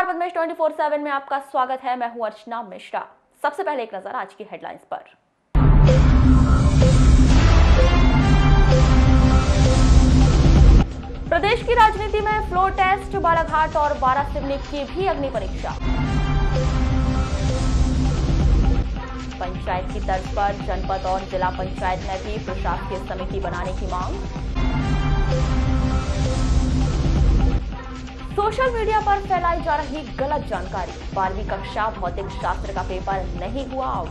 बदमाश 24/7 में आपका स्वागत है। मैं हूं अर्चना मिश्रा। सबसे पहले एक नजर आज की हेडलाइंस पर। प्रदेश की राजनीति में फ्लोर टेस्ट, बालाघाट और वारासिवनी की भी अग्नि परीक्षा। पंचायत की तर्ज पर जनपद और जिला पंचायत में भी प्रशासकीय समिति बनाने की मांग। सोशल मीडिया पर फैलाई जा रही गलत जानकारी, 12वीं कक्षा भौतिक शास्त्र का पेपर नहीं हुआ आउट।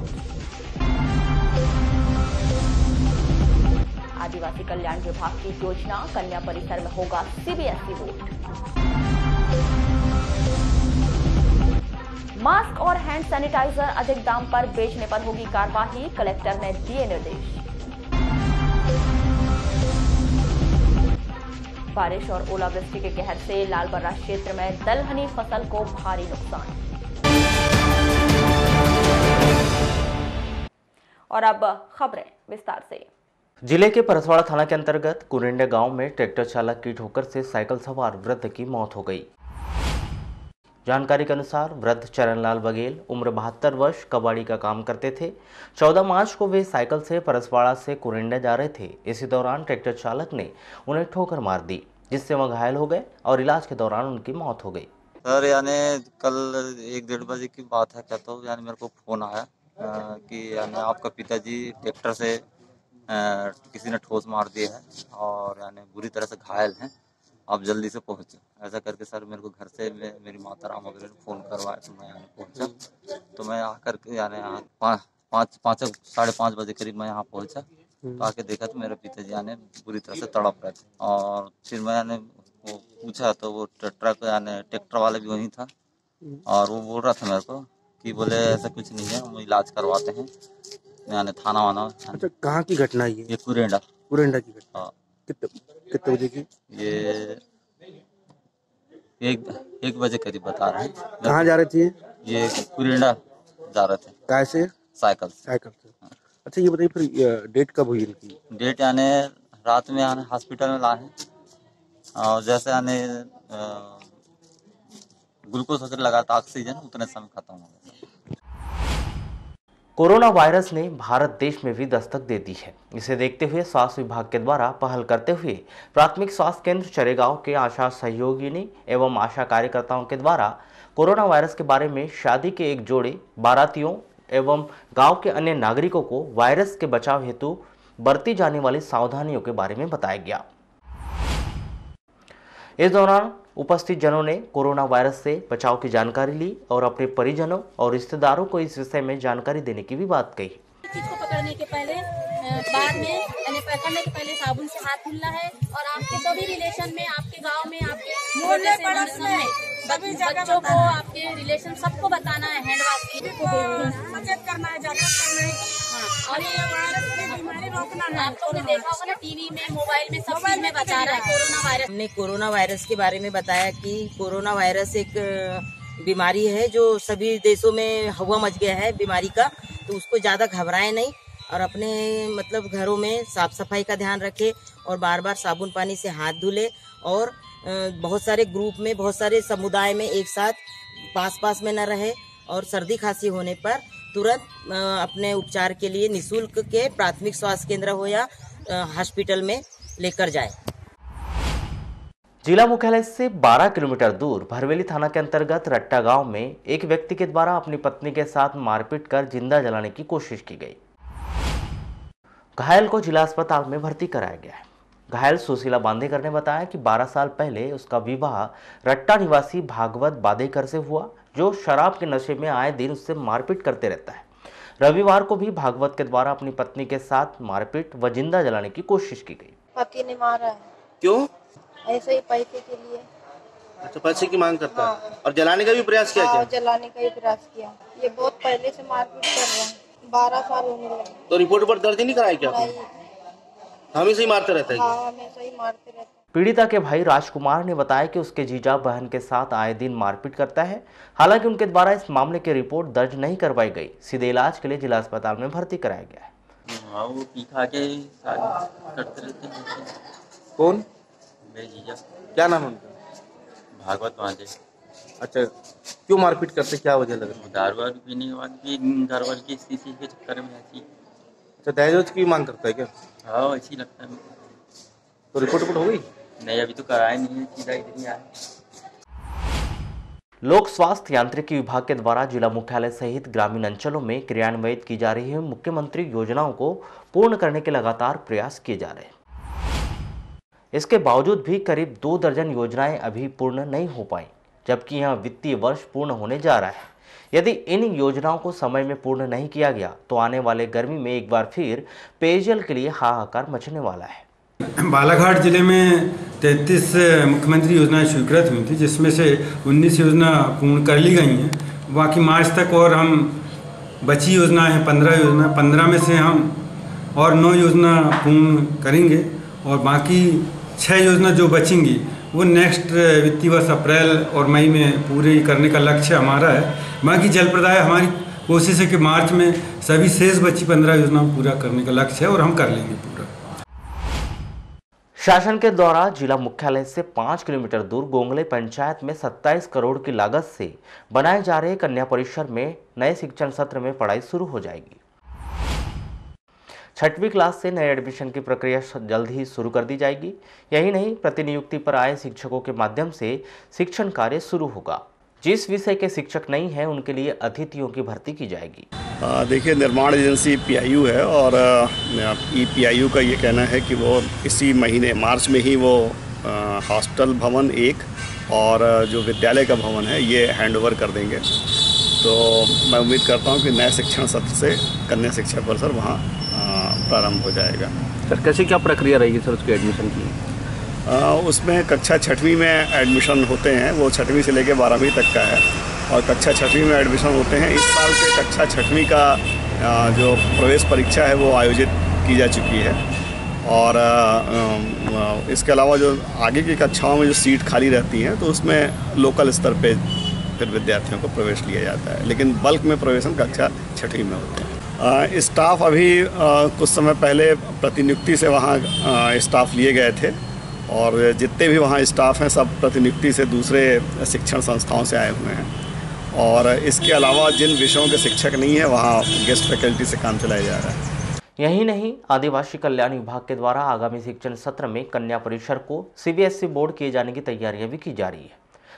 आदिवासी कल्याण विभाग की योजना, कन्या परिसर में होगा सीबीएसई बोर्ड। मास्क और हैंड सैनिटाइजर अधिक दाम पर बेचने पर होगी कार्रवाई, कलेक्टर ने दिए निर्देश। बारिश और ओलावृष्टि के कहर से लालबर्रा क्षेत्र में दलहनी फसल को भारी नुकसान। और अब खबरें विस्तार से। जिले के परसवाड़ा थाना के अंतर्गत कुरेंडा गांव में ट्रैक्टर चालक की ठोकर से साइकिल सवार वृद्ध की मौत हो गई। जानकारी के अनुसार वृद्ध चरणलाल बघेल उम्र 72 वर्ष कबाड़ी का काम करते थे। 14 मार्च को वे साइकिल से परसवाड़ा से कुरेंडा जा रहे थे। इसी दौरान ट्रैक्टर चालक ने उन्हें ठोकर मार दी, जिससे वह घायल हो गए और इलाज के दौरान उनकी मौत हो गई। सर यानी कल 1-1:30 बजे की बात है, कहता हूँ यानी मेरे को फोन आया कि यानी आपका पिताजी ट्रैक्टर से किसी ने ठोस मार दिए है और यानी बुरी तरह से घायल हैं, आप जल्दी से पहुँचे। ऐसा करके सर मेरे को घर से मेरी माता राम वगैरह ने फ़ोन करवाया, तो मैं यहाँ पहुँचा। तो मैं आकर यानी 5:30 बजे करीब मैं यहाँ पहुँचा। तो आके देखा तो मेरे पिताजी यानी बुरी तरह से तड़प रहे थे। और फिर मैंने वो पूछा तो वो ट्रक यानी ट्रैक्टर वाला भी वहीं था और वो बोल रहा था मेरे को कि बोले ऐसा कुछ नहीं है, हम इलाज करवाते हैं यानी थाना वाना। अच्छा, कहाँ की घटना है ये कुरेंडा की घटना? हाँ। कितने बजे की? ये 1 बजे करीब बता रहे हैं। कहाँ जा रहे थे ये कुरेंडा जा रहे थे। कैसे? साइकिल से। हाँ। अच्छा, ये बताइए फिर डेट कब हुई इनकी? डेट यानी रात में यानी हॉस्पिटल में लाए और जैसे यानी ग्लूकोज वगैरह लगा था ऑक्सीजन, उतने समय खत्म हो गया। कोरोना वायरस ने भारत देश में भी दस्तक दे दी है। इसे देखते हुए स्वास्थ्य विभाग के द्वारा पहल करते हुए प्राथमिक स्वास्थ्य केंद्र चरेगांव के आशा सहयोगिनी एवं आशा कार्यकर्ताओं के द्वारा कोरोना वायरस के बारे में शादी के एक जोड़े, बारातियों एवं गांव के अन्य नागरिकों को वायरस के बचाव हेतु बरती जाने वाली सावधानियों के बारे में बताया गया। इस दौरान उपस्थित जनों ने कोरोना वायरस से बचाव की जानकारी ली और अपने परिजनों और रिश्तेदारों को इस विषय में जानकारी देने की भी बात कही। चीज को पकड़ने के पहले, बाद में यानी पकड़ने के पहले साबुन से हाथ धुलना है और आपके सभी रिलेशन में, आपके गांव में, आपके मोहल्ले पड़ोस में सभी बच्चों को, आपके रिलेशन सबको बताना है हैंड वॉश सचेत करना है, जागरूक करना है। हाँ, और ये वायरस की बीमारी रोकना है। आप लोगों ने देखा होगा ना टीवी में, मोबाइल में, सब में बता रहा है कोरोना वायरस। हमने कोरोना वायरस के बारे में बताया कि कोरोना वायरस एक बीमारी है जो सभी देशों में हवा मच गया है बीमारी का, तो उसको ज्यादा घबराए नहीं और अपने मतलब घरों में साफ सफाई का ध्यान रखे और बार बार साबुन पानी से हाथ धुले और बहुत सारे ग्रुप में, बहुत सारे समुदाय में एक साथ पास में न रहे और सर्दी खांसी होने पर तुरंत अपने उपचार के लिए निःशुल्क के प्राथमिक स्वास्थ्य केंद्र हो या हॉस्पिटल में लेकर जाए। जिला मुख्यालय से 12 किलोमीटर दूर भरवेली थाना के अंतर्गत रट्टा गांव में एक व्यक्ति के द्वारा अपनी पत्नी के साथ मारपीट कर जिंदा जलाने की कोशिश की गई। घायल को जिला अस्पताल में भर्ती कराया गया है। घायल सुशीला बांदेकर ने बताया कि 12 साल पहले उसका विवाह रट्टा निवासी भागवत बांदेकर से हुआ, जो शराब के नशे में आए दिन उससे मारपीट करते रहता है। रविवार को भी भागवत के द्वारा अपनी पत्नी के साथ मारपीट व जिंदा जलाने की कोशिश की गई। पति ने मारा है। क्यों? ऐसे ही पैसे के लिए। अच्छा, पैसे की मांग करता है। और जलाने का भी प्रयास किया? हाँ, जलाने का भी प्रयास किया। ये बहुत पहले से मारपीट कर रहा है, 12 साल होने लगे। तो रिपोर्ट पर दर्ज नहीं कराया क्या? नहीं, हमेशा ही मारते रहता है। हाँ, हमेशा ही मारते रहता है। पीड़िता के भाई राजकुमार ने बताया कि उसके जीजा बहन के साथ आए दिन मारपीट करता है। हालांकि उनके द्वारा इस मामले की रिपोर्ट दर्ज नहीं करवाई गई, सीधे इलाज के लिए जिला अस्पताल में भर्ती कराया गया है। हाँ, वो पी खा के करते रहते हैं। कौन? मेरे जीजा। क्या नाम है उनका? भागवत बांधे। अच्छा, क्यों मारपीट करते, क्या वजह लग रही है? दारू वारू पीने के बाद भी घर वाले की स्थिति के चक्कर में ऐसी। अच्छा, दहेज की मांग करता है क्या? हाँ, ऐसी लगता है मुझे। तो रिपोर्ट हो गई? नहीं, अभी तो कराया नहीं है, सीधा इधर ही आया। लोक स्वास्थ्य यांत्रिकी विभाग के द्वारा जिला मुख्यालय सहित ग्रामीण अंचलों में क्रियान्वित की जा रही है मुख्यमंत्री योजनाओं को पूर्ण करने के लगातार प्रयास किए जा रहे हैं। इसके बावजूद भी करीब 2 दर्जन योजनाएं अभी पूर्ण नहीं हो पाई, जबकि यह वित्तीय वर्ष पूर्ण होने जा रहा है। यदि इन योजनाओं को समय में पूर्ण नहीं किया गया तो आने वाले गर्मी में एक बार फिर पेयजल के लिए हाहाकार मचने वाला है। बालाघाट जिले में 33 मुख्यमंत्री योजनाएं स्वीकृत हुई थी, जिसमें से 19 योजना पूर्ण कर ली गई हैं। बाकी मार्च तक और हम बची योजनाएं हैं 15 में से हम और 9 योजना पूर्ण करेंगे और बाकी 6 योजना जो बचेंगी वो नेक्स्ट वित्तीय वर्ष अप्रैल और मई में पूरी करने का लक्ष्य हमारा है। बाकी जल प्रदाय हमारी कोशिश है कि मार्च में सभी शेष बची 15 योजनाओं पूरा करने का लक्ष्य है और हम कर लेंगे पूरा। शासन के द्वारा जिला मुख्यालय से 5 किलोमीटर दूर गोंगले पंचायत में 27 करोड़ की लागत से बनाए जा रहे कन्या परिसर में नए शिक्षण सत्र में पढ़ाई शुरू हो जाएगी। 6वीं क्लास से नए एडमिशन की प्रक्रिया जल्द ही शुरू कर दी जाएगी। यही नहीं, प्रतिनियुक्ति पर आए शिक्षकों के माध्यम से शिक्षण कार्य शुरू होगा। जिस विषय के शिक्षक नहीं हैं उनके लिए अतिथियों की भर्ती की जाएगी। देखिए, निर्माण एजेंसी PIU है और PIU का ये कहना है कि वो इसी महीने मार्च में ही वो हॉस्टल भवन 1 और जो विद्यालय का भवन है ये हैंडओवर कर देंगे। तो मैं उम्मीद करता हूँ कि नए शिक्षण सत्र से कन्या शिक्षा परिसर वहाँ प्रारंभ हो जाएगा। सर, कैसे क्या प्रक्रिया रहेगी सर उसके एडमिशन की? उसमें कक्षा 6वीं में एडमिशन होते हैं, वो 6वीं से लेकर 12वीं तक का है और कक्षा 6वीं में एडमिशन होते हैं। इस साल के कक्षा 6वीं का जो प्रवेश परीक्षा है वो आयोजित की जा चुकी है और इसके अलावा जो आगे की कक्षाओं में जो सीट खाली रहती हैं तो उसमें लोकल स्तर पे फिर विद्यार्थियों को प्रवेश लिया जाता है, लेकिन बल्क में प्रवेशन कक्षा 6वीं में होते हैं। स्टाफ अभी कुछ समय पहले प्रतिनियुक्ति से वहाँ स्टाफ लिए गए थे और जितने भी वहाँ स्टाफ हैं सब प्रतिनियुक्ति से दूसरे शिक्षण संस्थाओं से आए हुए हैं और इसके अलावा जिन विषयों के शिक्षक नहीं है वहाँ गेस्ट फैकल्टी से काम चलाया जा रहा है। यही नहीं, आदिवासी कल्याण विभाग के द्वारा आगामी शिक्षण सत्र में कन्या परिसर को CBSE बोर्ड किए जाने की तैयारियां भी की जा रही है,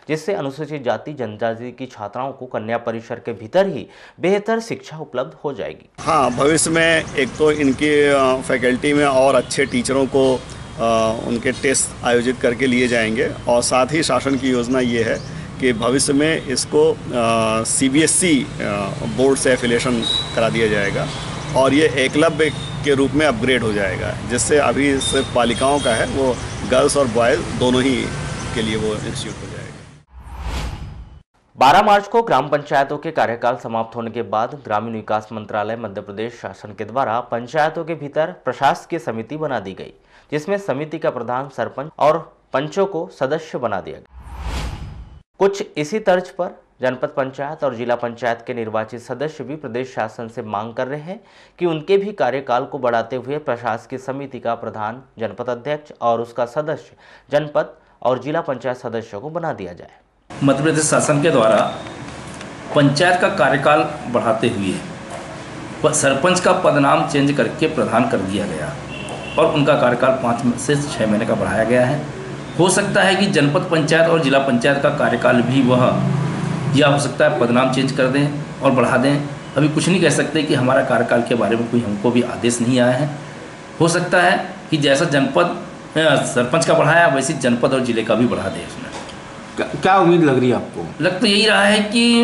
जिससे अनुसूचित जाति जनजाति की छात्राओं को कन्या परिसर के भीतर ही बेहतर शिक्षा उपलब्ध हो जाएगी। हाँ, भविष्य में एक तो इनकी फैकल्टी में और अच्छे टीचरों को उनके टेस्ट आयोजित करके लिए जाएंगे और साथ ही शासन की योजना ये है कि भविष्य में इसको CBSE बोर्ड से एफिलिएशन करा दिया जाएगा और ये एकलव्य के रूप में अपग्रेड हो जाएगा, जिससे अभी सिर्फ बालिकाओं का है वो गर्ल्स और बॉयज़ दोनों ही के लिए वो इंस्टीट्यूट हो जाएगा। 12 मार्च को ग्राम पंचायतों के कार्यकाल समाप्त होने के बाद ग्रामीण विकास मंत्रालय मध्य प्रदेश शासन के द्वारा पंचायतों के भीतर प्रशासकीय समिति बना दी गई, जिसमें समिति का प्रधान सरपंच और पंचों को सदस्य बना दिया गया। कुछ इसी तर्ज पर जनपद पंचायत और जिला पंचायत के निर्वाचित सदस्य भी प्रदेश शासन से मांग कर रहे हैं कि उनके भी कार्यकाल को बढ़ाते हुए प्रशासकीय समिति का प्रधान जनपद अध्यक्ष और उसका सदस्य जनपद और जिला पंचायत सदस्यों को बना दिया जाए। मध्य प्रदेश शासन के द्वारा पंचायत का कार्यकाल बढ़ाते हुए सरपंच का पदनाम चेंज करके प्रधान कर दिया गया और उनका कार्यकाल 5 से 6 महीने का बढ़ाया गया है। हो सकता है कि जनपद पंचायत और जिला पंचायत का कार्यकाल भी वह या हो सकता है पदनाम चेंज कर दें और बढ़ा दें। अभी कुछ नहीं कह सकते कि हमारा कार्यकाल के बारे में कोई हमको भी आदेश नहीं आया है। हो सकता है कि जैसा जनपद सरपंच का बढ़ाया वैसे जनपद और जिले का भी बढ़ा दें। उसमें क्या उम्मीद लग रही है आपको? लग तो यही रहा है कि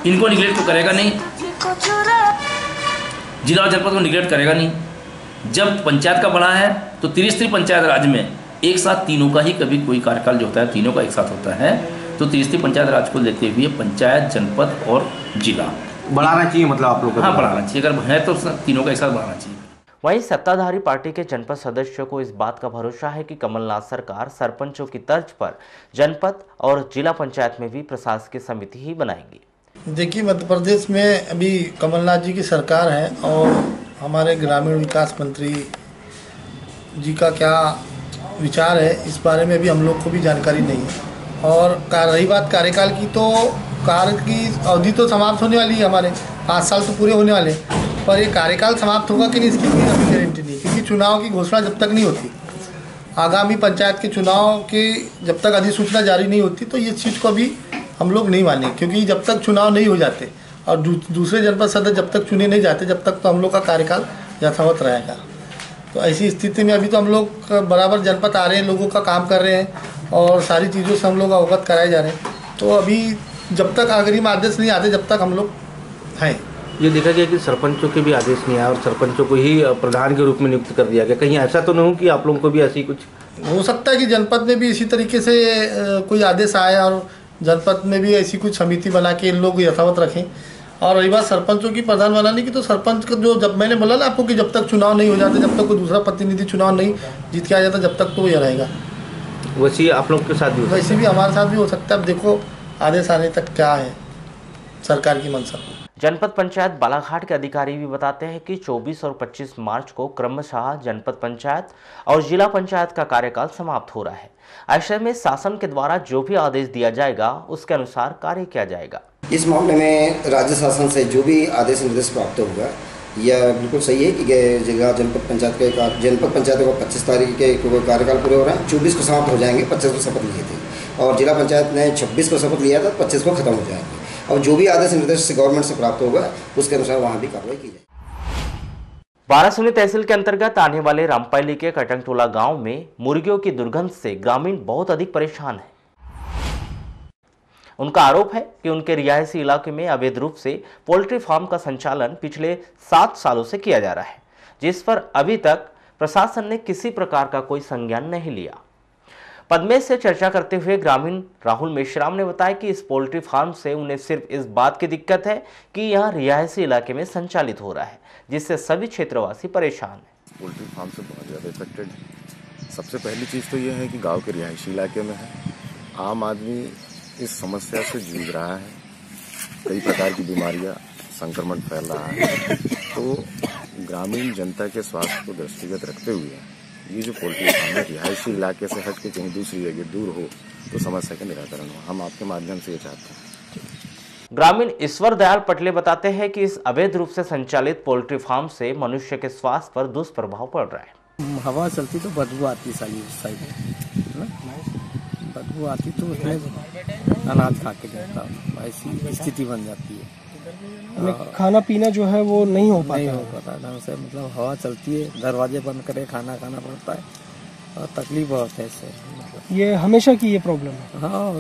इनको निगलेक्ट तो करेगा नहीं, जिला और जनपद को निगलेक्ट करेगा नहीं। जब पंचायत का बढ़ा है तो त्रिस्तरीय पंचायत राज में एक साथ तीनों का ही कभी कोई कार्यकाल जो होता है तीनों का एक साथ होता है, तो त्रिस्तरीय पंचायत राज को लेते हुए पंचायत, जनपद और जिला बढ़ाना चाहिए। मतलब आप लोग हाँ बढ़ाना चाहिए, अगर है तो तीनों का एक साथ बढ़ाना चाहिए। वहीं सत्ताधारी पार्टी के जनपद सदस्यों को इस बात का भरोसा है कि कमलनाथ सरकार सरपंचों की तर्ज पर जनपद और जिला पंचायत में भी प्रशासकीय समिति ही बनाएगी। देखिए, मध्य प्रदेश में अभी कमलनाथ जी की सरकार है और हमारे ग्रामीण विकास मंत्री जी का क्या विचार है इस बारे में अभी हम लोग को भी जानकारी नहीं है। और रही बात कार्यकाल की, तो कार्य की अवधि तो समाप्त होने वाली है, हमारे 5 साल तो पूरे होने वाले, पर ये कार्यकाल समाप्त होगा कि नहीं इसकी कोई अभी गारंटी नहीं, क्योंकि चुनाव की घोषणा जब तक नहीं होती, आगामी पंचायत के चुनाव के जब तक अधिसूचना जारी नहीं होती, तो ये चीज़ को अभी हम लोग नहीं मानेंगे, क्योंकि जब तक चुनाव नहीं हो जाते और दूसरे जनपद सदस्य जब तक चुने नहीं जाते, जब तक तो हम लोग का कार्यकाल यथावत रहेगा। तो ऐसी स्थिति में अभी तो हम लोग बराबर जनपद आ रहे हैं, लोगों का काम कर रहे हैं और सारी चीज़ों से हम लोग अवगत कराए जा रहे हैं। तो अभी जब तक अग्रिम आदेश नहीं आते, जब तक हम लोग हैं। ये देखा गया कि सरपंचों के भी आदेश नहीं आया और सरपंचों को ही प्रधान के रूप में नियुक्त कर दिया गया। कहीं ऐसा तो नहीं हो कि आप लोगों को भी ऐसी कुछ हो सकता है कि जनपद में भी इसी तरीके से कोई आदेश आए और जनपद में भी ऐसी कुछ समिति बना के इन लोग यथावत रखें। और रही बात सरपंचों की प्रधान बनाने की, तो सरपंच का जो जब मैंने बोला ना आपको कि जब तक चुनाव नहीं हो जाते, जब तक कोई दूसरा प्रतिनिधि चुनाव नहीं जीत के आ जाता, जब तक तो ये रहेगा। वैसे ही आप लोग के साथ भी वैसे भी हमारे साथ भी हो सकता है। अब देखो आदेश आने तक क्या है सरकार की मंशा। जनपद पंचायत बालाघाट के अधिकारी भी बताते हैं कि 24 और 25 मार्च को क्रमशः जनपद पंचायत और जिला पंचायत का कार्यकाल समाप्त हो रहा है। ऐसे में शासन के द्वारा जो भी आदेश दिया जाएगा उसके अनुसार कार्य किया जाएगा। इस मामले में राज्य शासन से जो भी आदेश निर्देश प्राप्त होगा, यह बिल्कुल सही है कि जिला जनपद पंचायत का 25 तारीख के कार्यकाल पूरे हो रहा है, 24 को समाप्त हो जाएंगे, 25 को शपथ लिए थे और जिला पंचायत ने 26 को शपथ लिया था, 25 को खत्म हो जाएंगे। और जो भी आदेश निर्देश से गवर्नमेंट से प्राप्त होगा उसके अनुसार वहाँ भी कार्रवाई की जाएगी। बारासूनी तहसील के अंतर्गत आने वाले रामपाली के कटंगटोला गांव में मुर्गियों की दुर्गंध से ग्रामीण बहुत अधिक परेशान हैं। उनका आरोप है कि उनके रिहायशी इलाके में अवैध रूप से पोल्ट्री फार्म का संचालन पिछले 7 सालों से किया जा रहा है, जिस पर अभी तक प्रशासन ने किसी प्रकार का कोई संज्ञान नहीं लिया। पद्मेश से चर्चा करते हुए ग्रामीण राहुल मेश्राम ने बताया कि इस पोल्ट्री फार्म से उन्हें सिर्फ इस बात की दिक्कत है कि यह रिहायशी इलाके में संचालित हो रहा है, जिससे सभी क्षेत्रवासी परेशान हैं। पोल्ट्री फार्म से बहुत ज़्यादा इफेक्टेड है। सबसे पहली चीज़ तो यह है कि गांव के रिहायशी इलाके में है, आम आदमी इस समस्या से जूझ रहा है, कई प्रकार की बीमारियां, संक्रमण फैल रहा है। तो ग्रामीण जनता के स्वास्थ्य को दृष्टिगत रखते हुए ये जो पोल्ट्री फार्म है रिहायशी इलाके से हट के कहीं दूसरी जगह दूर हो तो समस्या का निराकरण हो, हम आपके माध्यम से ये चाहते हैं। ग्रामीण ईश्वर दयाल पटले बताते हैं कि इस अवैध रूप से संचालित पोल्ट्री फार्म से मनुष्य के स्वास्थ्य पर दुष्प्रभाव पड़ रहा है। हवा चलती तो बदबू आती साइड में, बदबू आती तो उसमें अनाज खा के जाता, ऐसी स्थिति बन जाती है। खाना पीना जो है वो नहीं हो पाता ढंग से, मतलब हवा चलती है, दरवाजे बंद करे खाना खाना पड़ता है और तकलीफ बहुत है इससे। मतलब ये हमेशा की ये प्रॉब्लम है? हाँ,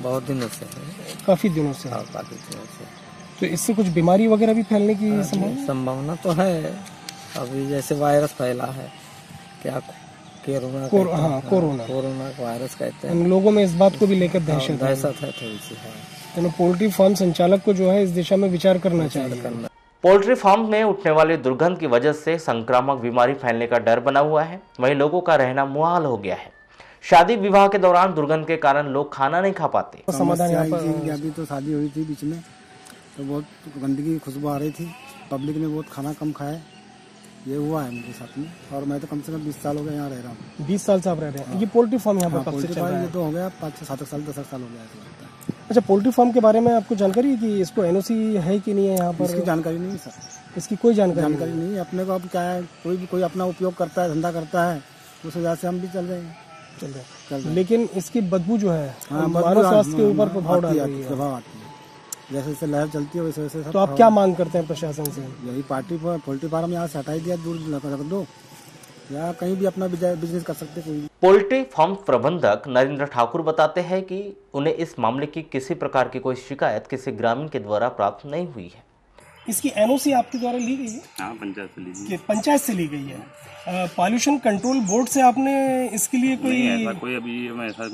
बहुत दिनों से, काफी दिनों से। हाँ, काफी दिनों से। तो इससे कुछ बीमारी वगैरह भी फैलने की संभावना तो है। अभी जैसे वायरस फैला है, क्या कोरोना वायरस कहते हैं, लोगों में इस बात को भी लेकर दहशत है थोड़ी सी। तो पोल्ट्री फार्म संचालक को जो है इस दिशा में विचार करना चाहिए। पोल्ट्री फार्म में उठने वाली दुर्गंध की वजह से संक्रामक बीमारी फैलने का डर बना हुआ है, वहीं लोगों का रहना मुहाल हो गया है। शादी विवाह के दौरान दुर्गंध के कारण लोग खाना नहीं खा पाते। समाधान अभी तो शादी हुई थी बीच में, तो बहुत गंदगी खुशबू आ रही थी, पब्लिक ने बहुत खाना कम खाया, ये हुआ है मेरे साथ में। और मैं तो कम से कम 20 साल हो गए यहाँ रह रहा हूँ। 20 साल से आप रह रहे हैं? ये पोल्ट्री फार्म यहाँ पर कब से चल रहा है? ये तो हो गया 5-7 साल 10 साल हो गया। अच्छा, पोल्ट्री फार्म के बारे में आपको जानकारी है कि इसको एनओसी है कि नहीं है यहाँ पर? इसकी जानकारी नहीं सर, इसकी कोई जानकारी नहीं है अपने को। अब क्या है, कोई अपना उपयोग करता है, धंधा करता है, उस वजह से हम भी चल रहे हैं। लेकिन इसकी बदबू जो है मानव स्वास्थ्य के ऊपर प्रभाव डाल रही है। प्रभाव आती है, जैसे जैसे लहर चलती है वैसे वैसे। तो आप क्या मांग करते हैं प्रशासन से? यही पोल्ट्री फार्म यहाँ से हटाई दिया, दूर रख दो, या कहीं भी अपना बिजनेस कर सकते कोई। पोल्ट्री फार्म प्रबंधक नरेंद्र ठाकुर बताते हैं कि उन्हें इस मामले की किसी प्रकार की कोई शिकायत किसी ग्रामीण के द्वारा प्राप्त नहीं हुई है। इसकी एनओसी आपके द्वारा ली गई है? हाँ, पंचायत से ली गई। पंचायत से ली गई है। पॉल्यूशन कंट्रोल बोर्ड से आपने इसके लिए कोई अभी ऐसा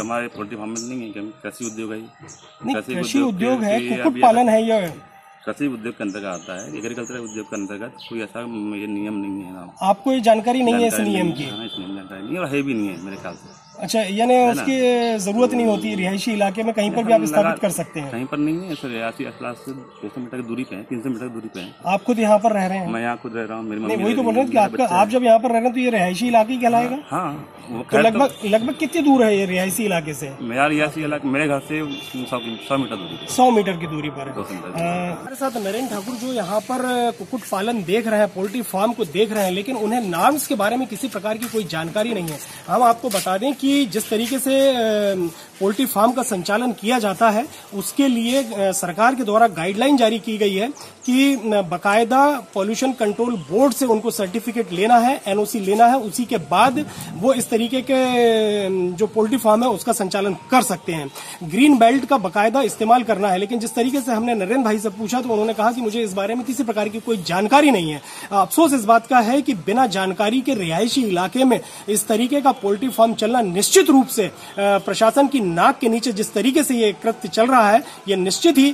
हमारे पोल्ट्री फार्म में नहीं है। कृषि उद्योग है, कृषि उद्योग है, कुक्कुट पालन है, यह कृषि उद्योग के अंतर्गत आता है, एग्रीकल्चर उद्योग के अंतर्गत कोई ऐसा ये नियम नहीं है। आपको ये जानकारी नहीं है इस नियम की? इस नियम जानकारी नहीं और है भी नहीं है मेरे ख्याल से। अच्छा, यानी उसकी जरूरत नहीं होती, रिहायशी इलाके में कहीं पर भी आप स्थापित कर सकते हैं? कहीं पर नहीं है सर, रिहायशी इलाके से 200 मीटर की दूरी पे है, 300 मीटर की दूरी पे है। आप खुद यहाँ पर रह रहे हैं? मैं यहाँ खुद रह रहा हूँ, मेरी मम्मी। नहीं, वही तो बोल रहे हैं कि आपका, आप जब यहाँ पर रह रहे हैं तो ये रिहायशी इलाके कहलाएगा? हाँ। तो लगभग कितनी दूर है ये रिहायशी इलाके से? मेरा रिहायशी इलाका मेरे घर से 100 मीटर दूरी पे। 100 मीटर की दूरी पर है। हमारे साथ नरेंद्र ठाकुर जो यहाँ पर कुक्कुट पालन देख रहे हैं, पोल्ट्री फार्म को देख रहे हैं, लेकिन उन्हें नॉर्म्स के बारे में किसी प्रकार की कोई जानकारी नहीं है। हम आपको बता दें कि जिस तरीके से पोल्ट्री फार्म का संचालन किया जाता है उसके लिए सरकार के द्वारा गाइडलाइन जारी की गई है कि बाकायदा पॉल्यूशन कंट्रोल बोर्ड से उनको सर्टिफिकेट लेना है, एनओसी लेना है, उसी के बाद वो इस तरीके के जो पोल्ट्री फार्म है उसका संचालन कर सकते हैं। ग्रीन बेल्ट का बाकायदा इस्तेमाल करना है। लेकिन जिस तरीके से हमने नरेंद्र भाई से पूछा तो उन्होंने कहा कि मुझे इस बारे में किसी प्रकार की कोई जानकारी नहीं है। अफसोस इस बात का है कि बिना जानकारी के रिहायशी इलाके में इस तरीके का पोल्ट्री फार्म चलना निश्चित रूप से प्रशासन की नाक के नीचे जिस तरीके से ये कृत्य चल रहा है, ये निश्चित ही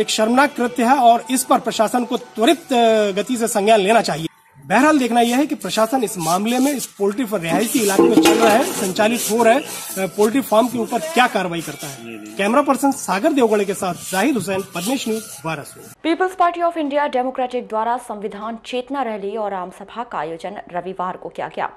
एक शर्मनाक कृत्य है और इस पर प्रशासन को त्वरित गति से संज्ञान लेना चाहिए। बहरहाल देखना यह है कि प्रशासन इस मामले में, इस पोल्ट्री रिहायशी इलाके में चल रहा है, संचालित हो रहे पोल्ट्री फार्म के ऊपर क्या कार्रवाई करता है। कैमरा पर्सन सागर देवगढ़े के साथ Zahid Hussain, Padmesh news, Varanasi. People's party of India democratic द्वारा संविधान चेतना रैली और आम सभा का आयोजन रविवार को किया गया।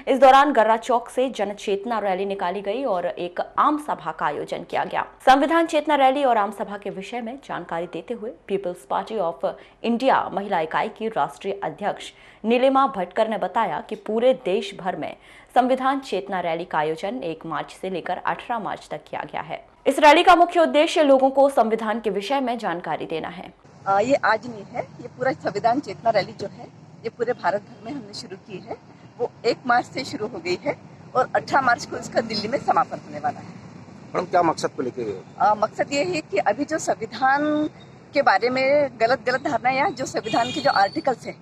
इस दौरान गर्रा चौक से जन चेतना रैली निकाली गई और एक आम सभा का आयोजन किया गया। संविधान चेतना रैली और आम सभा के विषय में जानकारी देते हुए पीपल्स पार्टी ऑफ इंडिया महिला इकाई की राष्ट्रीय अध्यक्ष नीलिमा भटकर ने बताया कि पूरे देश भर में संविधान चेतना रैली का आयोजन 1 मार्च से लेकर 18 मार्च तक किया गया है। इस रैली का मुख्य उद्देश्य लोगों को संविधान के विषय में जानकारी देना है। ये आज नहीं है, ये पूरा संविधान चेतना रैली जो है ये पूरे भारत भर में हमने शुरू की है। वो 1 मार्च से शुरू हो गई है और 18 मार्च को इसका दिल्ली में समापन होने वाला है। मैडम, क्या मकसद को लेके गए? मकसद ये है कि अभी जो संविधान के बारे में गलत धारणा या जो संविधान के जो आर्टिकल्स हैं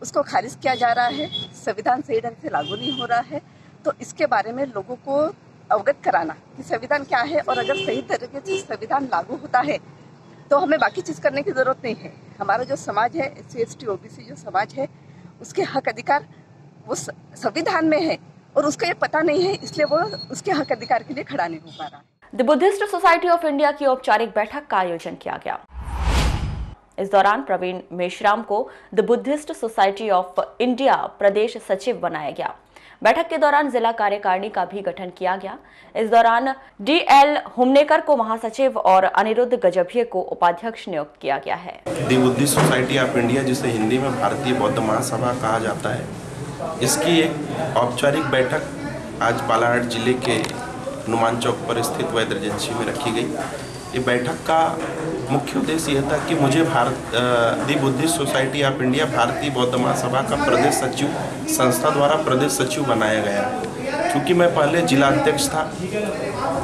उसको खारिज किया जा रहा है, संविधान सही ढंग से लागू नहीं हो रहा है, तो इसके बारे में लोगों को अवगत कराना कि संविधान क्या है और अगर सही तरीके से संविधान लागू होता है तो हमें बाकी चीज़ करने की ज़रूरत नहीं है। हमारा जो समाज है, SC ST OBC जो समाज है, उसके हक अधिकार वो संविधान में है और उसको ये पता नहीं है, इसलिए वो उसके हक अधिकार के लिए खड़ा नहीं हो पा रहा है। The Buddhist society of India की औपचारिक बैठक का आयोजन किया गया। इस दौरान प्रवीण मेश्राम को the Buddhist society of India प्रदेश सचिव बनाया गया। बैठक के दौरान जिला कार्यकारिणी का भी गठन किया गया। इस दौरान DL हुमनेकर को महासचिव और अनिरुद्ध गजभिये को उपाध्यक्ष नियुक्त किया गया है। The Buddhist society of India, जिसे हिंदी में भारतीय बौद्ध महासभा कहा जाता है, इसकी एक औपचारिक बैठक आज बालाघाट जिले के हनुमान चौक पर स्थित वैद्य एजेंसी में रखी गई। ये बैठक का मुख्य उद्देश्य यह था कि मुझे the Buddhist society of India भारतीय बौद्ध महासभा का प्रदेश सचिव, संस्था द्वारा प्रदेश सचिव बनाया गया। क्योंकि मैं पहले जिलाध्यक्ष था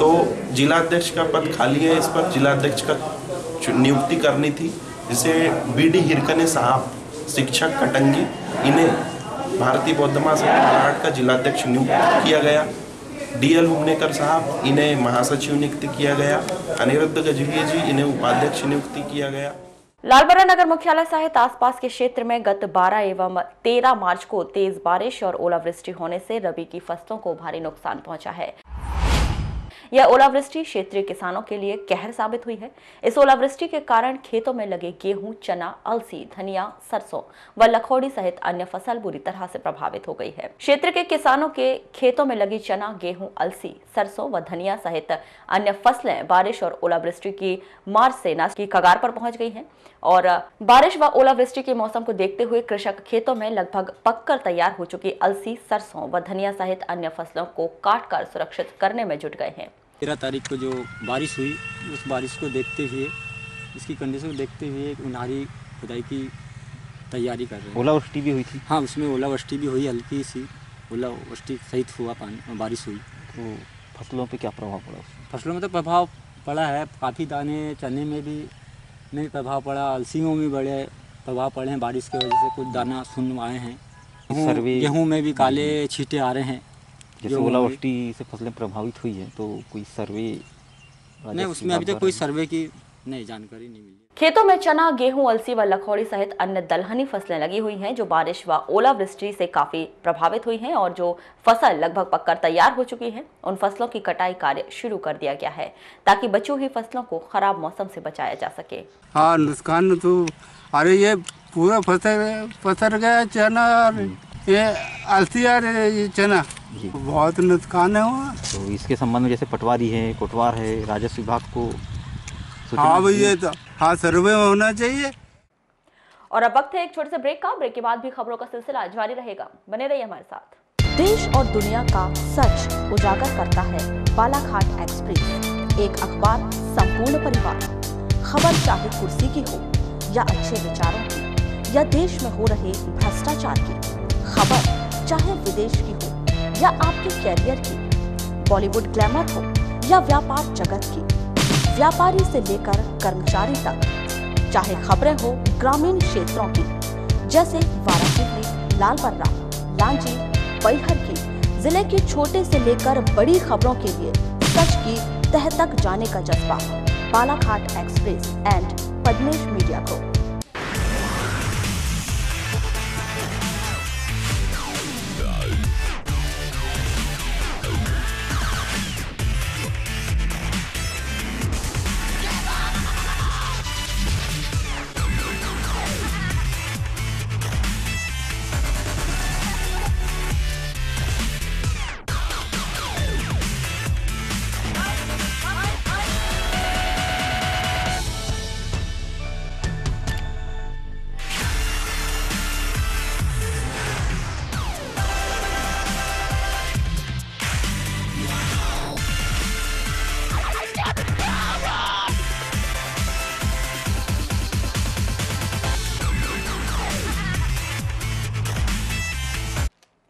तो जिलाध्यक्ष का पद खाली है, इस पर जिलाध्यक्ष का नियुक्ति करनी थी। जिसे BD हिरकने साहब, शिक्षक कटंगी, इन्हें भारतीय बौद्ध महासभा बालाघाट का जिलाध्यक्ष नियुक्त किया गया। DL हुमनेकर साहब, इन्हें महासचिव नियुक्त किया गया। अनिरुद्ध गजभिये जी, इन्हें उपाध्यक्ष नियुक्ति किया गया। लालबरा नगर मुख्यालय सहित आसपास के क्षेत्र में गत 12 एवं 13 मार्च को तेज बारिश और ओलावृष्टि होने से रबी की फसलों को भारी नुकसान पहुंचा है। यह ओलावृष्टि क्षेत्रीय किसानों के लिए कहर साबित हुई है। इस ओलावृष्टि के कारण खेतों में लगे गेहूं, चना, अलसी, धनिया, सरसों व लखोड़ी सहित अन्य फसल बुरी तरह से प्रभावित हो गई है। क्षेत्र के किसानों के खेतों में लगी चना, गेहूं, अलसी, सरसों व धनिया सहित अन्य फसलें बारिश और ओलावृष्टि की मार से नाश की कगार पर पहुंच गई हैं और बारिश व ओलावृष्टि के मौसम को देखते हुए कृषक खेतों में लगभग पककर तैयार हो चुकी अलसी, सरसों व धनिया सहित अन्य फसलों को काट कर सुरक्षित करने में जुट गए हैं। 13 तारीख को जो बारिश हुई, उस बारिश को देखते हुए, इसकी कंडीशन को देखते हुए उन्हारी खुदाई की तैयारी कर रहे हैं। ओलावृष्टि भी हुई थी? हाँ, उसमें ओलावृष्टि भी हुई, हल्की सी ओलावृष्टि सहित हुआ पानी, बारिश हुई। तो फसलों पे क्या प्रभाव पड़ा? फसलों में तो प्रभाव पड़ा है, काफ़ी दाने, चने में भी नहीं प्रभाव पड़ा, अलसियों में बड़े प्रभाव पड़े हैं बारिश की वजह से। कुछ दाना सुन आए हैं, गेहूँ में भी काले छींटे आ रहे हैं। जैसे ओलावृष्टि से फसलें प्रभावित हुई है तो कोई सर्वे? नहीं, उसमें अभी तक कोई सर्वे की नहीं, जानकारी नहीं मिली। खेतों में चना, गेहूं, अलसी व लखौड़ी सहित अन्य दलहनी फसलें लगी हुई हैं जो बारिश व ओलावृष्टि से काफी प्रभावित हुई हैं और जो फसल लगभग पककर तैयार हो चुकी है उन फसलों की कटाई कार्य शुरू कर दिया गया है ताकि बची हुई फसलों को खराब मौसम से बचाया जा सके। हाँ, नुकसान तो अरे ये पूरा फसल गया चना और ये अलसी और ये चना बहुत नुकसान है हुआ। तो इसके संबंध में जैसे पटवारी है, कोटवार है, राजस्व विभाग को हाँ भैया, तो हाँ सर्वे होना चाहिए। और अब वक्त है एक छोटे से ब्रेक का। ब्रेक के बाद भी खबरों का सिलसिला जारी रहेगा, बने रहिए हमारे साथ। देश और दुनिया का सच उजागर करता है बालाघाट एक्सप्रेस, एक अखबार संपूर्ण परिवार। खबर चाहे कुर्सी की हो या अच्छे विचारों की या देश में हो रहे भ्रष्टाचार की, खबर चाहे विदेश की हो या आपके कैरियर की, बॉलीवुड ग्लैमर हो या व्यापार जगत की, व्यापारी से लेकर कर्मचारी तक, चाहे खबरें हो ग्रामीण क्षेत्रों की जैसे वाराणसी, लालबर्रा, लांजी, बैहर की, जिले की छोटे से लेकर बड़ी खबरों के लिए सच की तह तक जाने का जज्बा, Balaghat express and Padmesh media को।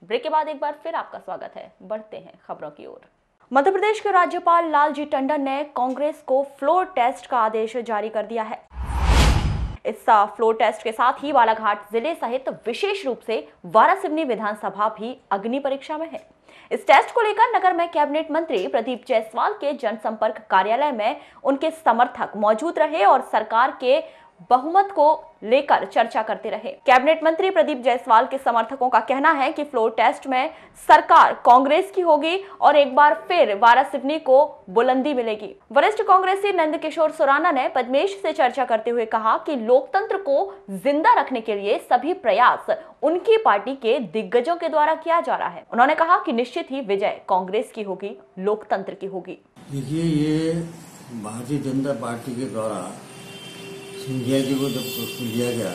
ब्रेक के बाद एक बार फिर आपका स्वागत है। बढ़ते हैं खबरों की ओर। मध्य प्रदेश के राज्यपाल लालजी टंडन ने कांग्रेस को फ्लोर टेस्ट का आदेश जारी कर दिया है। इस फ्लोर टेस्ट के साथ ही बालाघाट जिले सहित विशेष रूप से वारासिवनी विधानसभा भी अग्नि परीक्षा में है। इस टेस्ट को लेकर नगर में कैबिनेट मंत्री प्रदीप जायसवाल के जनसंपर्क कार्यालय में उनके समर्थक मौजूद रहे और सरकार के बहुमत को लेकर चर्चा करते रहे। कैबिनेट मंत्री प्रदीप जायसवाल के समर्थकों का कहना है कि फ्लोर टेस्ट में सरकार कांग्रेस की होगी और एक बार फिर वारासिवनी को बुलंदी मिलेगी। वरिष्ठ कांग्रेसी नंदकिशोर सुराना ने पद्मेश से चर्चा करते हुए कहा कि लोकतंत्र को जिंदा रखने के लिए सभी प्रयास उनकी पार्टी के दिग्गजों के द्वारा किया जा रहा है। उन्होंने कहा कि निश्चित ही विजय कांग्रेस की होगी, लोकतंत्र की होगी। देखिए, ये भारतीय जनता पार्टी के द्वारा सिंधिया जी को जब प्रश्न लिया गया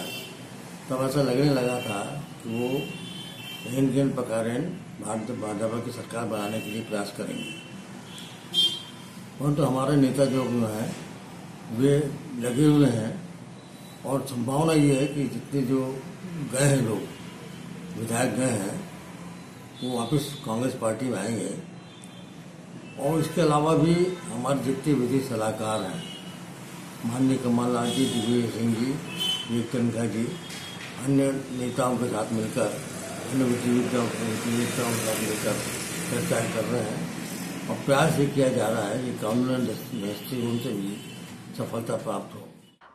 तब ऐसा लगने लगा था कि वो कहीं गेंद पकारें भारतीय भाजपा की सरकार बनाने के लिए प्रयास करेंगे। परंतु हमारे नेता जो हैं वे लगे हुए हैं और संभावना ये है कि जितने जो गए हैं लोग विधायक गए हैं वो वापस कांग्रेस पार्टी में आएंगे। और इसके अलावा भी हमारे जितने विधि सलाहकार हैं, माननीय कमलनाथ जी, दिग्विजय सिंह जी, विवेक तनखा जी, अन्य नेताओं के साथ मिलकर, अन्य विधिवेताओं के साथ मिलकर चर्चा कर रहे हैं और प्रयास ये किया जा रहा है कि कानून दृष्टिकोण से भी सफलता प्राप्त हो।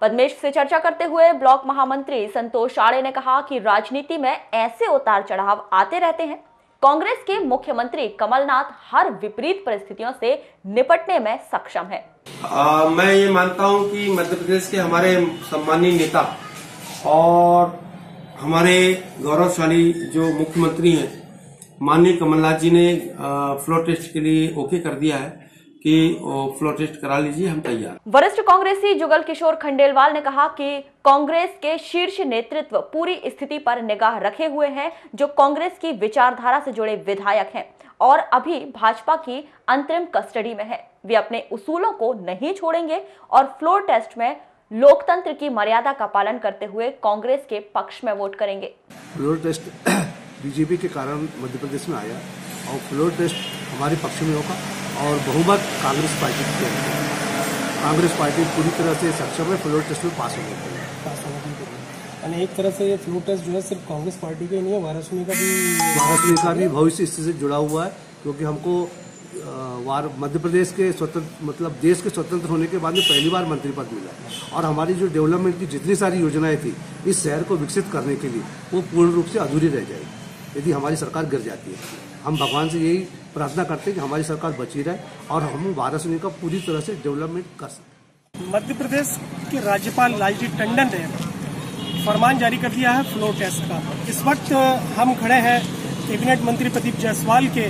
पद्मेश से चर्चा करते हुए ब्लॉक महामंत्री संतोष आड़े ने कहा कि राजनीति में ऐसे उतार चढ़ाव आते रहते हैं। कांग्रेस के मुख्यमंत्री कमलनाथ हर विपरीत परिस्थितियों से निपटने में सक्षम है। मैं ये मानता हूं कि मध्य प्रदेश के हमारे सम्मानीय नेता और हमारे गौरवशाली जो मुख्यमंत्री हैं माननीय कमलनाथ जी ने फ्लोर टेस्ट के लिए ओके कर दिया है कि फ्लोर टेस्ट करा लीजिए, हम तैयार। वरिष्ठ कांग्रेसी जुगल किशोर खंडेलवाल ने कहा कि कांग्रेस के शीर्ष नेतृत्व पूरी स्थिति पर निगाह रखे हुए हैं। जो कांग्रेस की विचारधारा से जुड़े विधायक हैं और अभी भाजपा की अंतरिम कस्टडी में है, वे अपने उसूलों को नहीं छोड़ेंगे और फ्लोर टेस्ट में लोकतंत्र की मर्यादा का पालन करते हुए कांग्रेस के पक्ष में वोट करेंगे। फ्लोर टेस्ट बीजेपी के कारण मध्य प्रदेश में आया और फ्लोर टेस्ट हमारे पक्ष में होगा और बहुमत कांग्रेस पार्टी की है। कांग्रेस पार्टी पूरी तरह से सक्षम है फ्लोर टेस्ट में पास होने के लिए। यानी एक तरह से ये फ्लोर टेस्ट जो है सिर्फ कांग्रेस पार्टी का ही नहीं है, वाराणसी का भी भविष्य इससे जुड़ा हुआ है, क्योंकि हमको मध्य प्रदेश के स्वतंत्र मतलब देश के स्वतंत्र होने के बाद में पहली बार मंत्री पद मिला और हमारी जो डेवलपमेंट की जितनी सारी योजनाएं थी इस शहर को विकसित करने के लिए वो पूर्ण रूप से अधूरी रह जाएगी यदि हमारी सरकार गिर जाती है। हम भगवान से यही प्रार्थना करते हैं कि हमारी सरकार बची रहे और हम वाराणसी का पूरी तरह से डेवलपमेंट कर सकें। मध्य प्रदेश के राज्यपाल लालजी टंडन ने फरमान जारी कर दिया है फ्लोर टेस्ट का। इस वक्त हम खड़े हैं कैबिनेट मंत्री प्रदीप जायसवाल के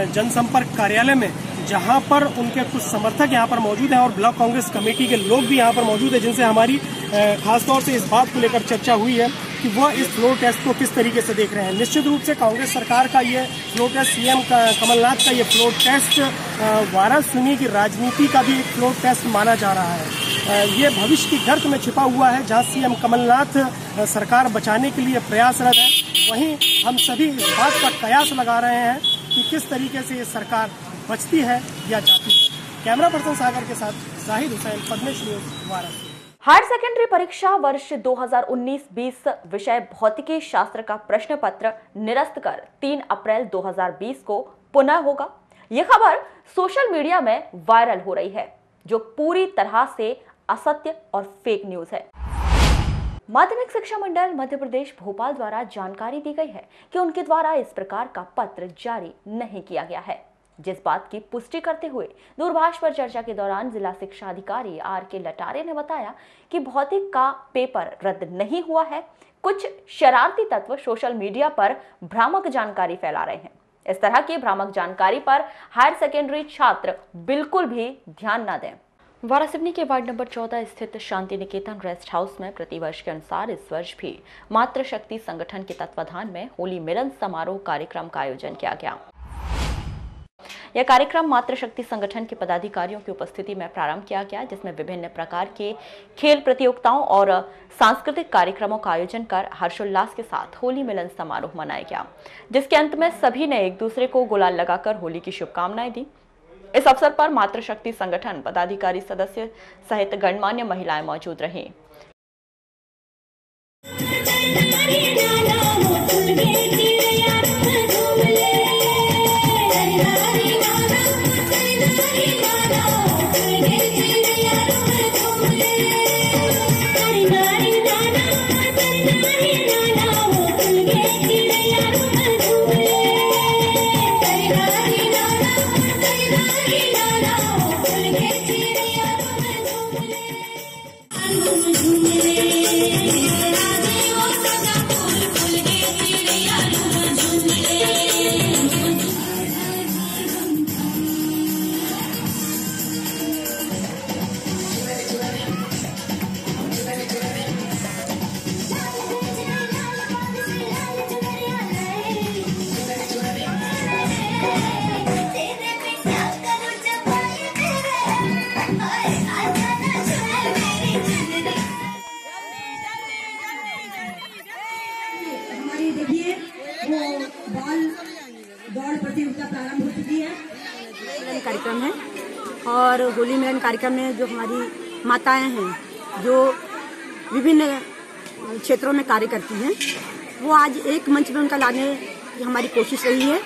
जनसंपर्क कार्यालय में, जहां पर उनके कुछ समर्थक यहां पर मौजूद हैं और ब्लॉक कांग्रेस कमेटी के लोग भी यहां पर मौजूद हैं, जिनसे हमारी खासतौर से इस बात को लेकर चर्चा हुई है कि वह इस फ्लोर टेस्ट को किस तरीके से देख रहे हैं। निश्चित रूप से कांग्रेस सरकार का ये फ्लोर टेस्ट, सीएम कमलनाथ का ये फ्लोर टेस्ट वाराणसी की राजनीति का भी एक फ्लोर टेस्ट माना जा रहा है। ये भविष्य की गर्त में छिपा हुआ है, जहां सीएम कमलनाथ सरकार बचाने के लिए प्रयासरत है, वहीं हम सभी इस बात का कयास लगा रहे हैं कि किस तरीके से ये सरकार बचती है या जाती है। कैमरा पर्सन सागर के साथ Zahid Hussain, Padmesh news, Varanasi. Higher secondary परीक्षा वर्ष 2019-20 विषय भौतिकी शास्त्र का प्रश्न पत्र निरस्त कर 3 अप्रैल 2020 को पुनः होगा। यह खबर सोशल मीडिया में वायरल हो रही है, जो पूरी तरह से असत्य और फेक न्यूज है। माध्यमिक शिक्षा मंडल मध्य प्रदेश भोपाल द्वारा जानकारी दी गई है कि उनके द्वारा इस प्रकार का पत्र जारी नहीं किया गया है, जिस बात की पुष्टि करते हुए दूरभाष पर चर्चा के दौरान जिला शिक्षा अधिकारी आर.के. लटारे ने बताया कि भौतिक का पेपर रद्द नहीं हुआ है। कुछ शरारती तत्व सोशल मीडिया पर भ्रामक जानकारी फैला रहे हैं। इस तरह की भ्रामक जानकारी पर हायर सेकेंडरी छात्र बिल्कुल भी ध्यान न दें। वाराणसी के वार्ड नंबर 14 स्थित शांति निकेतन रेस्ट हाउस में प्रतिवर्ष के अनुसार इस वर्ष भी मातृशक्ति संगठन के तत्वाधान में होली मिलन समारोह कार्यक्रम का आयोजन किया गया। यह कार्यक्रम मातृशक्ति संगठन के पदाधिकारियों की उपस्थिति में प्रारंभ किया गया, जिसमें विभिन्न प्रकार के खेल प्रतियोगिताओं और सांस्कृतिक कार्यक्रमों का आयोजन कर हर्षोल्लास के साथ होली मिलन समारोह मनाया गया, जिसके अंत में सभी ने एक दूसरे को गुलाल लगाकर होली की शुभकामनाएं दी। इस अवसर पर मातृशक्ति संगठन पदाधिकारी सदस्य सहित गणमान्य महिलाएं मौजूद रहीं। कार्यक्रम है और होली मिलन कार्यक्रम में जो हमारी माताएं हैं, जो विभिन्न क्षेत्रों में कार्य करती हैं, वो आज एक मंच में उनका लाने की हमारी कोशिश रही है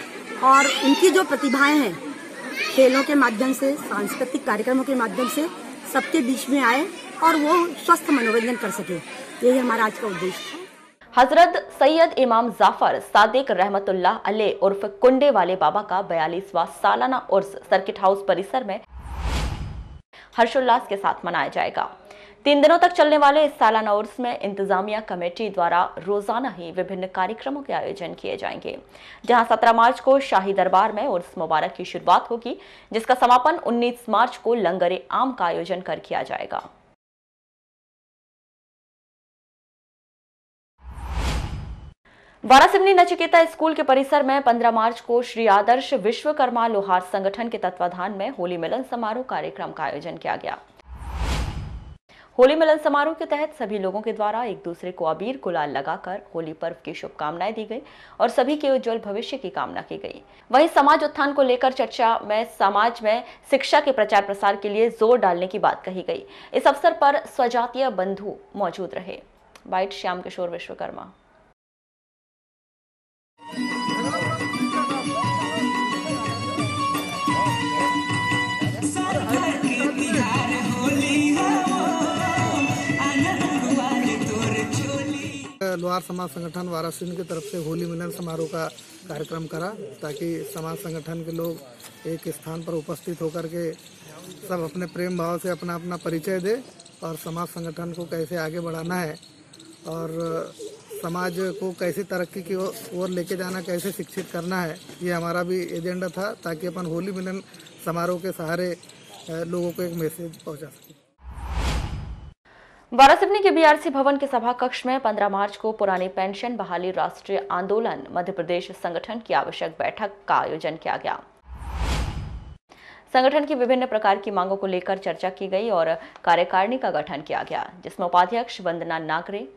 और उनकी जो प्रतिभाएं हैं, खेलों के माध्यम से, सांस्कृतिक कार्यक्रमों के माध्यम से सबके बीच में आए और वो स्वस्थ मनोरंजन कर सके, यही हमारा आज का उद्देश्य है। हजरत सैयद इमाम जाफर सादिक रहमतुल्लाह अलैह उर्फ कुंडे वाले बाबा का 42वां सालाना उर्स सर्किट हाउस परिसर में हर्षोल्लास के साथ मनाया जाएगा। 3 दिनों तक चलने वाले इस सालाना उर्स में इंतजामिया कमेटी द्वारा रोजाना ही विभिन्न कार्यक्रमों के आयोजन किए जाएंगे, जहां 17 मार्च को शाही दरबार में उर्स मुबारक की शुरुआत होगी, जिसका समापन 19 मार्च को लंगरे आम का आयोजन कर किया जाएगा। वारासिमनी नचिकेता स्कूल के परिसर में 15 मार्च को श्री आदर्श विश्वकर्मा लोहार संगठन के तत्वाधान में होली मिलन समारोह कार्यक्रम का आयोजन किया गया। होली मिलन समारोह के तहत सभी लोगों के द्वारा एक दूसरे को अबीर गुलाल लगाकर होली पर्व की शुभकामनाएं दी गई और सभी के उज्जवल भविष्य की कामना की गई। वहीं समाज उत्थान को लेकर चर्चा में समाज में शिक्षा के प्रचार प्रसार के लिए जोर डालने की बात कही गई। इस अवसर पर स्वजातीय बंधु मौजूद रहे। बाइट श्याम किशोर विश्वकर्मा। लोहार समाज संगठन वाराणसी की तरफ से होली मिलन समारोह का कार्यक्रम करा, ताकि समाज संगठन के लोग एक स्थान पर उपस्थित होकर के सब अपने प्रेम भाव से अपना अपना परिचय दे और समाज संगठन को कैसे आगे बढ़ाना है और समाज को कैसे तरक्की की ओर लेके जाना, कैसे शिक्षित करना है, ये हमारा भी एजेंडा था, ताकि अपन होली मिलन समारोह के सहारे लोगों को एक मैसेज पहुंचा सकें। वारासिवनी के बीआरसी भवन के सभा कक्ष में 15 मार्च को पुरानी पेंशन बहाली राष्ट्रीय आंदोलन मध्य प्रदेश संगठन की आवश्यक बैठक का आयोजन किया गया। संगठन की विभिन्न प्रकार की मांगों को लेकर चर्चा की गई और कार्यकारिणी का गठन किया गया, जिसमें उपाध्यक्ष वंदना नागरे,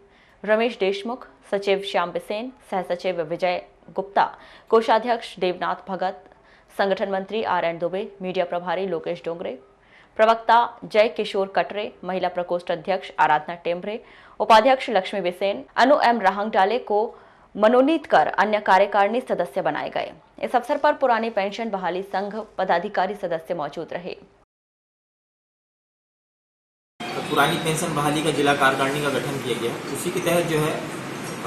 रमेश देशमुख, सचिव श्याम बिसेन, सहसचिव विजय गुप्ता, कोषाध्यक्ष देवनाथ भगत, संगठन मंत्री RN दुबे, मीडिया प्रभारी लोकेश डोंगरे, प्रवक्ता जय किशोर कटरे, महिला प्रकोष्ठ अध्यक्ष आराधना टेम्बरे, उपाध्यक्ष लक्ष्मी बिसेन, अनु M राहंगडाले को मनोनीत कर अन्य कार्यकारिणी सदस्य बनाए गए। इस अवसर पर पुरानी पेंशन बहाली संघ पदाधिकारी सदस्य मौजूद रहे। पुरानी पेंशन बहाली का जिला कार्यकारिणी का गठन किया गया, उसी के तहत जो है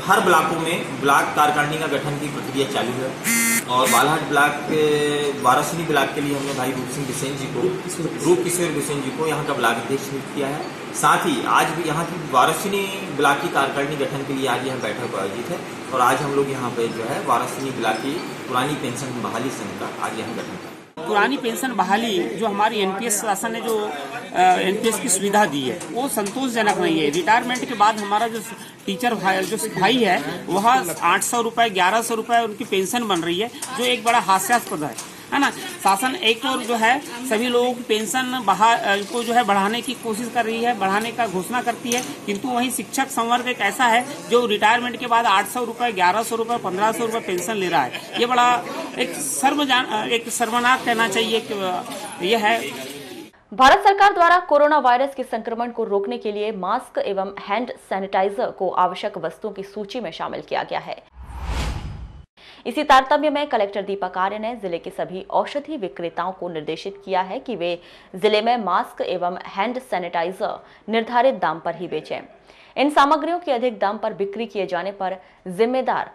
हर ब्लॉकों में ब्लॉक कार्यकारिणी का गठन की प्रक्रिया चालू है और बालाहाट ब्लॉक वारासिवनी ब्लॉक के लिए हमने भाई रूप किशोर बिसेन जी को यहाँ का ब्लॉक अध्यक्ष नियुक्त किया है। साथ ही आज भी यहाँ की वारासिवनी ब्लॉक की कार्यकारिणी गठन के लिए आज यहाँ बैठक आयोजित है और आज हम लोग यहाँ पे जो है वारासिवनी ब्लॉक की पुरानी पेंशन बहाली संघ का आज यहाँ गठन किया। पुरानी पेंशन बहाली जो हमारी एनपीएस शासन ने जो एनपीएस की सुविधा दी है वो संतोषजनक नहीं है। रिटायरमेंट के बाद हमारा जो टीचर भाई है वह 800 रुपये 1100 रुपये उनकी पेंशन बन रही है, जो एक बड़ा हास्यास्पद है ना। शासन एक और जो है सभी लोगों की पेंशन को जो है बढ़ाने की कोशिश कर रही है, बढ़ाने का घोषणा करती है, किंतु वहीं शिक्षक संवर्ग एक ऐसा है जो रिटायरमेंट के बाद 800 रुपये 1100 रुपये 1500 रुपये पेंशन ले रहा है। ये बड़ा एक सर्वनाक कहना चाहिए कि यह है। भारत सरकार द्वारा कोरोना वायरस के संक्रमण को रोकने के लिए मास्क एवं हैंड सैनिटाइजर को आवश्यक वस्तुओं की सूची में शामिल किया गया है। इसी तारतम्य में कलेक्टर दीपक आर्य ने जिले के सभी औषधि विक्रेताओं को निर्देशित किया है कि वे जिले में मास्क एवं हैंड सैनिटाइजर निर्धारित दाम पर ही बेचें। इन सामग्रियों की अधिक दाम पर बिक्री किए जाने पर जिम्मेदार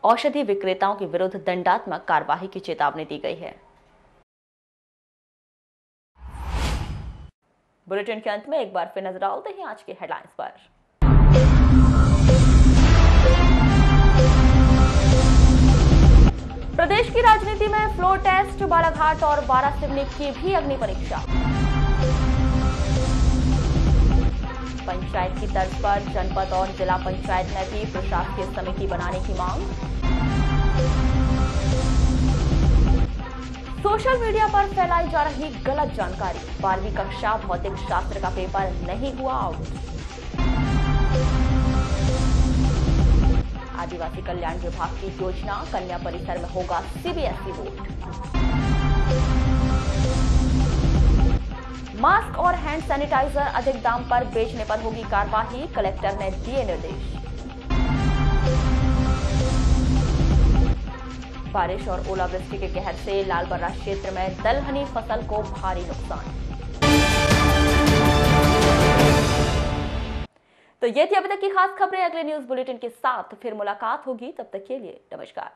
औषधि विक्रेताओं के विरुद्ध दंडात्मक कार्रवाई की चेतावनी दी गई है। बुलेटिन के अंत में एक बार फिर नजर डालते हैं आज के हेडलाइंस पर। प्रदेश की राजनीति में फ्लोर टेस्ट, बालाघाट और वारासिवनी की भी अग्नि परीक्षा। पंचायत की तर्ज पर जनपद और जिला पंचायत में भी प्रशासकीय समिति बनाने की मांग। सोशल मीडिया पर फैलाई जा रही गलत जानकारी, 12वीं कक्षा भौतिक शास्त्र का पेपर नहीं हुआ आउट। आदिवासी कल्याण विभाग की योजना, कन्या परिसर में होगा CBSE बोर्ड। मास्क और हैंड सैनिटाइजर अधिक दाम पर बेचने पर होगी कार्रवाई, कलेक्टर ने दिए निर्देश। बारिश और ओलावृष्टि के कहर से लालबर्रा क्षेत्र में दलहनी फसल को भारी नुकसान। तो ये थी अभी तक की खास खबरें। अगले न्यूज बुलेटिन के साथ फिर मुलाकात होगी, तब तक के लिए नमस्कार।